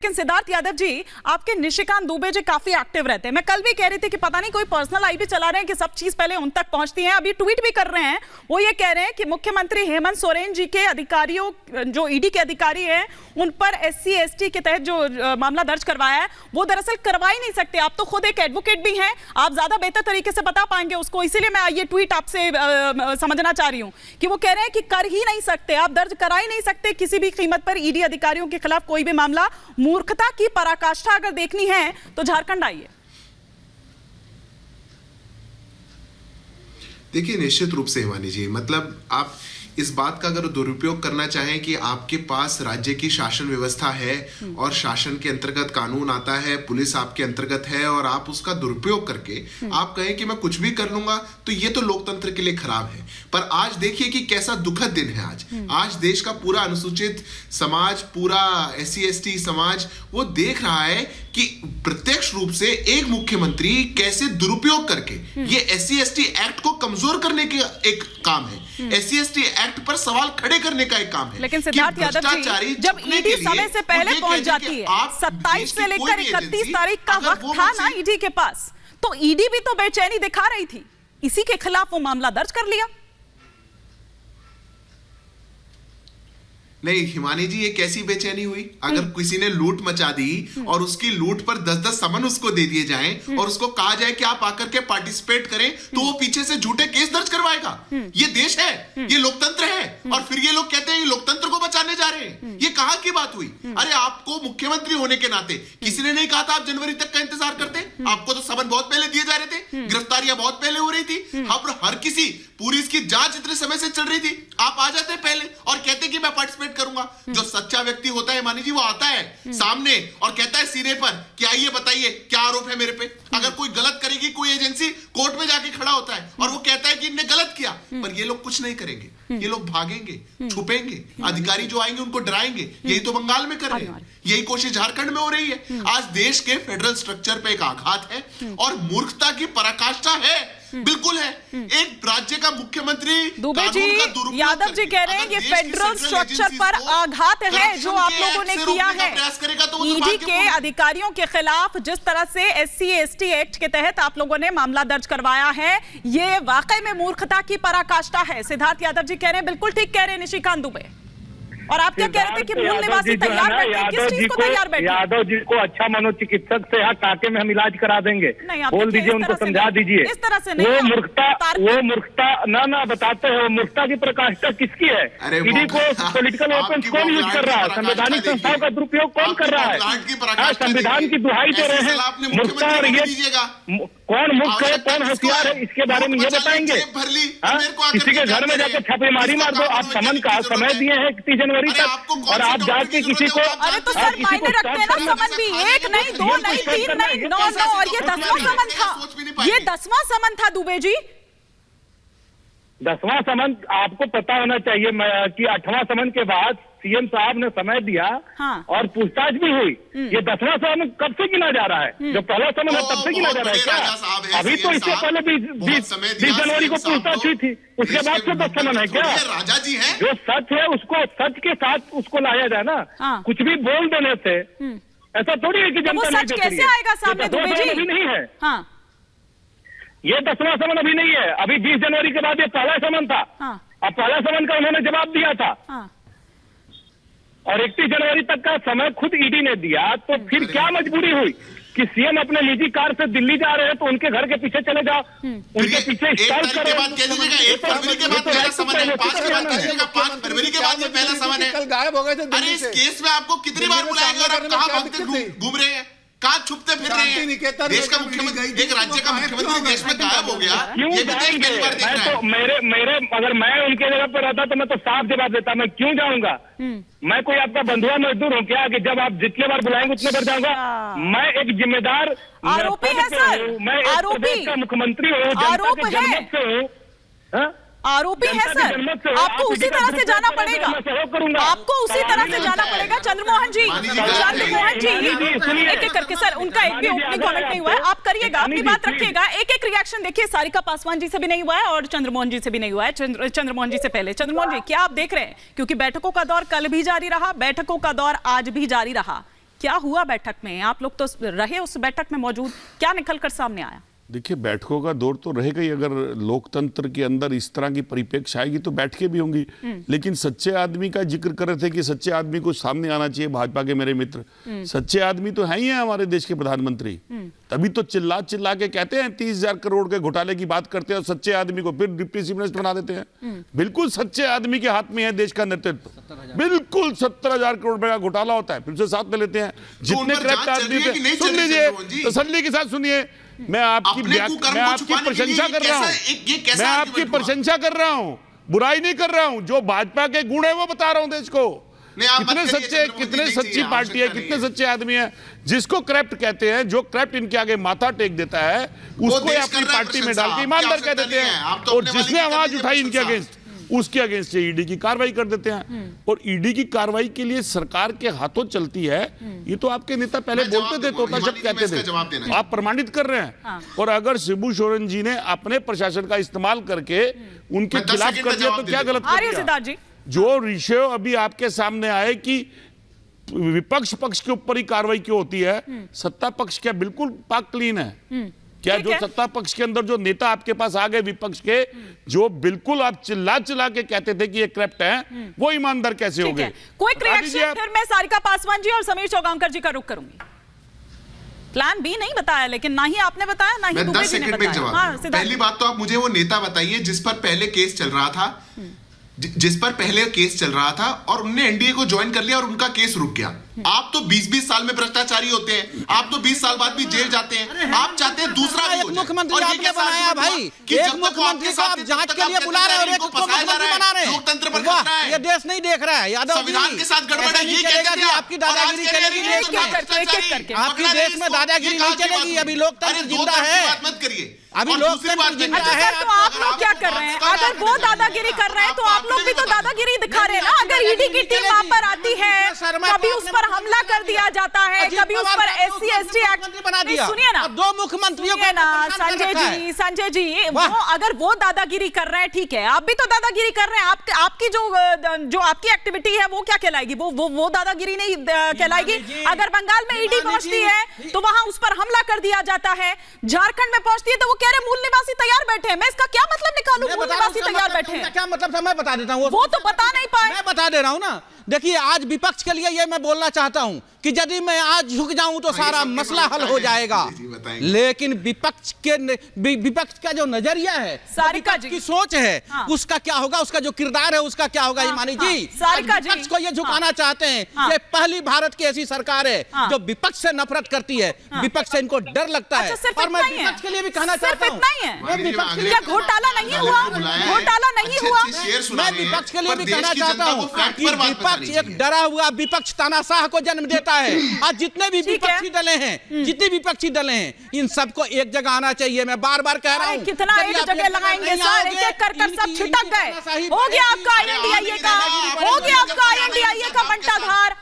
लेकिन सिद्धार्थ यादव जी, आपके निशिकांत दुबे जी काफी एक्टिव रहते हैं। मैं कल भी कह रही थी कि पता नहीं कोई पर्सनल आईपी चला रहे हैं कि सब चीज पहले उन तक पहुंचती है। अभी ट्वीट भी कर रहे हैं, वो ये कह रहे हैं कि मुख्यमंत्री हेमंत सोरेन जी के अधिकारियों, जो ईडी के अधिकारी हैं, उन पर एससी एसटी के तहत जो मामला दर्ज करवाया है वो दरअसल करवा ही नहीं सकते। आप तो खुद एक एडवोकेट भी हैं, आप ज्यादा बेहतर तरीके से बता पाएंगे उसको, इसीलिए मैं ये ट्वीट आपसे समझना चाह रही हूँ कि वो कह रहे हैं कि कर ही नहीं सकते, आप दर्ज करा ही नहीं सकते किसी भी कीमत पर ईडी अधिकारियों के खिलाफ कोई भी मामला। मूर्खता की पराकाष्ठा अगर देखनी है तो झारखंड आइए। देखिए, निश्चित रूप से हिमानी जी, मतलब आप इस बात का अगर दुरुपयोग करना चाहें कि आपके पास राज्य की शासन व्यवस्था है और शासन के अंतर्गत कानून आता है, पुलिस आपके अंतर्गत है, और आप उसका दुरुपयोग करके आप कहें कि मैं कुछ भी कर लूंगा, तो ये तो लोकतंत्र के लिए खराब है। पर आज देखिए कि कैसा दुखद दिन है। आज देश का पूरा अनुसूचित समाज, पूरा SC ST समाज वो देख रहा है कि प्रत्यक्ष रूप से एक मुख्यमंत्री कैसे दुरुपयोग करके ये SC ST एक्ट को कमजोर करने का एक काम है, SC ST एक्ट पर सवाल खड़े करने का एक काम है। लेकिन सिद्धार्थ यादव जी, जब ईडी समय से पहले पहुंच जाती है, 27 से लेकर 31 तारीख का वक्त था ना ईडी के पास, तो ईडी भी तो बेचैनी दिखा रही थी, इसी के खिलाफ वो मामला दर्ज कर लिया। नहीं हिमानी जी, ये कैसी बेचैनी हुई? अगर किसी ने लूट मचा दी और उसकी लूट पर 10-10 समन उसको दे दिए जाएं और उसको कहा जाए कि आप आकर के पार्टिसिपेट करें, तो वो पीछे से झूठे केस दर्ज करवाएगा। ये देश है, ये लोकतंत्र है, और फिर ये लोग कहते हैं ये लोकतंत्र को बचाने जा रहे हैं। ये कहां की बात हुई? अरे आपको मुख्यमंत्री होने के नाते किसी ने नहीं कहा था आप जनवरी तक का इंतजार करते? आपको तो समन बहुत पहले दिए जा रहे थे, गिरफ्तारियां बहुत पहले हो रही थी, हर किसी पूरी इसकी जांच इतने समय से चल रही थी, आप आ जाते पहले और कहते कि मैं पार्टिसिपेट करूंगा। जो सच्चा व्यक्ति होता है मानी जी, वो आता है सामने और कहता है सीने पर कि आइए बताइए क्या आरोप है मेरे पे। अगर कोई गलत करेगी कोई एजेंसी, कोर्ट में जाके खड़ा होता है और वो कहता है कि इनने गलत किया, पर ये लोग कुछ नहीं करेंगे, ये लोग भागेंगे, छुपेंगे, अधिकारी जो आएंगे उनको डराएंगे। यही तो बंगाल में कर रहे हैं, यही कोशिश झारखंड में हो रही है। आज देश के फेडरल स्ट्रक्चर पे एक आघात है और मूर्खता की पराकाष्ठा है, बिल्कुल है। एक राज्य का मुख्यमंत्री दुबे जी, यादव जी कह रहे हैं ये फेडरल स्ट्रक्चर पर आघात है जो आप लोगों ने किया है। ईडी के अधिकारियों के खिलाफ जिस तरह से SC ST एक्ट के तहत आप लोगों ने मामला दर्ज करवाया है, ये वाकई में मूर्खता की पराकाष्ठा है। सिद्धार्थ यादव जी कह रहे हैं, बिल्कुल ठीक कह रहे हैं निशिकांत दुबे। और आप क्या कह रहे थे कि मूल निवासी तैयार बैठे, किस चीज को तैयार बैठे? यादव जी को अच्छा मनोचिकित्सक से यहाँ टाके में हम इलाज करा देंगे, बोल दीजिए, उनको समझा दीजिए। इस तरह से नहीं, वो मूर्खता ना बताते हैं। मूर्खता की प्रकाष्ठा किसकी है? ईडी को पॉलिटिकल वेपन्स कौन यूज कर रहा है? संवैधानिक संस्थाओं का दुरुपयोग कौन कर रहा है? संविधान की दुहाई दे रहे हैं। मूर्खता, और ये कौन मूर्ख है कौन होशियार है, इसके बारे में ये बताएंगे? किसी के घर में जाकर छापेमारी मार दो। आप समन का समय दिए हैं 31 जनवरी तक, और आप जाके किसी को, अरे तो सर मायने रखते हैं ना समन भी, 1 नहीं 2 नहीं 3 नहीं 9 और ये 10वां समन था, ये 10वां समन था दुबे जी। 10वां समन आपको पता होना चाहिए कि 8वां समन के बाद CM साहब ने समय दिया और पूछताछ भी हुई। ये 10वां समन कब से गिना जा रहा है? जो पहला समन है तब से गिना जा रहा है क्या? अभी तो इससे पहले 20 जनवरी को पूछताछ हुई थी, उसके बाद से 10 समन है क्या? राजा जी है, जो सच है उसको सच के साथ उसको लाया जाए ना। कुछ भी बोल देने से ऐसा थोड़ी है कि जनता नहीं देख रही है। कैसे आएगा सामने दुबे जी? अभी नहीं है, ये 10वां समन अभी नहीं है। अभी 20 जनवरी के बाद ये पहला समन था। अब पहला समन का उन्होंने जवाब दिया था, और 31 जनवरी तक का समय खुद ईडी ने दिया। तो फिर क्या मजबूरी हुई कि CM अपने निजी कार से दिल्ली जा रहे हैं तो उनके घर के पीछे चले जाओ, उनके पीछे स्टॉल करो। 1 फरवरी के बाद पहला समन है, 5 के बाद 5 फरवरी के बाद पहला समन है। कल गायब हो गए थे। अरे इस केस में आपको कितनी बार बुलाएंगे और आप कहां भागते घूम रहे हैं, कहां छुपते फिर रहे हैं? देश का मुख्यमंत्री, एक राज्य का मुख्यमंत्री देश में गायब हो गया, ये भी देश पहली बार देख रहा है। तो मेरे अगर मैं उनके जगह पर रहता तो मैं तो साफ जवाब देता, मैं क्यों जाऊंगा? मैं कोई आपका बंधुआ मजदूर हूँ क्या कि जब आप जितने बार बुलाएंगे उतने बार जाऊंगा? मैं एक जिम्मेदार आरोपी है सर, मैं एक प्रदेश का मुख्यमंत्री हूँ, जनता के जनमत से हूँ। आरोपी है सर, आपको उसी तरह से जाना पड़ेगा, आपको उसी तरह से जाना पड़ेगा। चंद्रमोहन जी एक एक करके सर, उनका एक भी ओपनिंग कमेंट नहीं हुआ है, आप करिएगा, अपनी बात रखिएगा। एक एक रिएक्शन देखिए, सारिका पासवान जी से भी नहीं हुआ है और चंद्रमोहन जी से भी नहीं हुआ है। चंद्रमोहन जी से पहले, चंद्रमोहन जी क्या आप देख रहे हैं, क्योंकि बैठकों का दौर कल भी जारी रहा, बैठकों का दौर आज भी जारी रहा, क्या हुआ बैठक में? आप लोग तो रहे उस बैठक में मौजूद, क्या निकलकर सामने आया? देखिए, बैठकों का दौर तो रहेगा ही। अगर लोकतंत्र के अंदर इस तरह की परिप्रेक्ष्य आएगी तो बैठकें भी होंगी, लेकिन सच्चे आदमी का जिक्र कर रहे थे कि सच्चे आदमी को सामने आना चाहिए। भाजपा के मेरे मित्र सच्चे आदमी तो हैं ही हैं हमारे देश के प्रधानमंत्री, तभी तो चिल्ला चिल्ला के कहते हैं 30,000 करोड़ के घोटाले की बात करते हैं और सच्चे आदमी को फिर डिप्टी चीफ मिनिस्टर बना देते हैं। बिल्कुल सच्चे आदमी के हाथ में है देश का नेतृत्व। बिल्कुल 70,000 करोड़ रुपए का घोटाला होता है, फिर से साथ में लेते हैं। जितने करप्ट आदमी, सुन लीजिए तसल्ली के साथ सुनिए, मैं आपकी प्रशंसा कर रहा हूं, मैं आपकी प्रशंसा कर रहा हूं, बुराई नहीं कर रहा हूं। जो भाजपा के गुण है वो बता रहा हूं देश को। कितने सच्चे, कितने सच्ची पार्टी है, कितने सच्चे आदमी है। जिसको करप्ट कहते हैं, जो करप्ट इनके आगे माथा टेक देता है, उसको अपनी पार्टी में डाल के ईमानदार कह देते हैं, और जिसने आवाज उठाई इनके अगेंस्ट, उसके अगेंस्ट ईडी की कार्रवाई कर देते हैं। और ईडी की कार्रवाई के लिए सरकार के हाथों चलती है, ये तो आपके नेता पहले बोलते थे, तोता शब्द कहते थे, आप प्रमाणित कर रहे हैं। और अगर शिबू सोरेन जी ने अपने प्रशासन का इस्तेमाल करके उनके खिलाफ कर दिया तो क्या गलत कर दिया? जो विषय अभी आपके सामने आए कि विपक्ष पक्ष के ऊपर ही कार्रवाई क्यों होती है, सत्ता पक्ष क्या बिल्कुल पाक क्लीन है? क्या जो सत्ता पक्ष के अंदर जो नेता आपके पास आ गए विपक्ष के, जो बिल्कुल आप चिल्ला चिल्ला के कहते थे कि ये करप्ट हैं, वो ईमानदार कैसे हो गए? क्विक रिएक्शन, फिर मैं सारिका पासवान जी और समीर चौगांवकर जी का रुख करूंगी। प्लान बी नहीं बताया, लेकिन ना ही आपने बताया ना ही दुबे जी ने बताया। हाँ, पहली बात तो आप मुझे वो नेता बताइए जिस पर पहले केस चल रहा था, और उनने एनडीए को ज्वाइन कर लिया और उनका केस रुक गया। आप तो 20-20 साल में भ्रष्टाचारी होते हैं, आप तो 20 साल बाद भी जेल जाते हैं। आप चाहते हैं दूसरा भी हो जाए। मुख्यमंत्री आपने बनाया भाई, एक मुख्यमंत्री को आप जांच के लिए बुला रहे हैं और एक को मुख्यमंत्री बना रहे हैं। लोकतंत्र पर खतरा है, ये देश नहीं देख रहा है। यादव संविधान के साथ गड़बड़ है, ये चलेगा कि आपकी दादागिरी चलेगी? आपकी देश में दादागिरी नहीं चलेगी। अभी लोकतंत्र जिंदा है, मत करिए। अभी लोकतंत्र जिंदा है। तो आप लोग क्या कर रहे हैं? अगर वो दादागिरी कर रहे हैं तो आप लोग भी तो दादागिरी दिखा रहे हैं ना। अगर ईडी की टीम वहां पर आती है, कभी उस पर हमला कर दिया जाता है, कभी उस पर SC/ST एक्ट बना दिया। सुनिए ना, 2 मुख्यमंत्रियों को ना संजय जी, वो अगर वो दादागिरी कर रहे हैं, ठीक है, आप भी तो दादागिरी कर रहे हैं। आपकी जो आपकी एक्टिविटी है वो क्या कहलाएगी? वो दादागिरी नहीं कहलाएगी। अगर बंगाल में ईडी पहुंचती है तो वहां उस पर हमला कर दिया जाता है, झारखंड में पहुंचती है तो वो कह रहे मूल निवासी तैयार बैठे हैं। मैं इसका क्या मतलब निकालूं? मूल निवासी तैयार बैठे हैं, क्या मतलब था? मैं बता देता हूं। वो तो बता नहीं पाए। मैं बता दे रहा हूं ना। देखिए, आज विपक्ष के लिए ये मैं बोलना चाहता हूं कि यदि मैं आज झुक जाऊं तो सारा मसला हल हो जाएगा, लेकिन विपक्ष का जो नजरिया है, सारिका जी की सोच है, उसका क्या होगा, उसका जो किरदार है उसका क्या होगा? ईमानी जी, विपक्ष को ये झुकाना चाहते हैं। ये पहली भारत की ऐसी सरकार है जो विपक्ष से नफरत करती है, विपक्ष से इनको डर लगता है। और मैं विपक्ष के लिए भी कहना चाहता हूँ, घोटाला नहीं हुआ, घोटाला नहीं हुआ। मैं विपक्ष के लिए भी कहना चाहता हूँ कि विपक्ष एक डरा हुआ विपक्ष तानाशाह को जन्म देता है। आज जितने भी विपक्षी दलें हैं, जितने विपक्षी दलें हैं, इन सबको एक जगह आना चाहिए। मैं बार बार कह रहा हूँ, कितना एक जगह लगाएंगे सर? एक कर सब छिटक गए। हो गया आपका INDIA का, हो गया आपका INDIA का बंटाधार।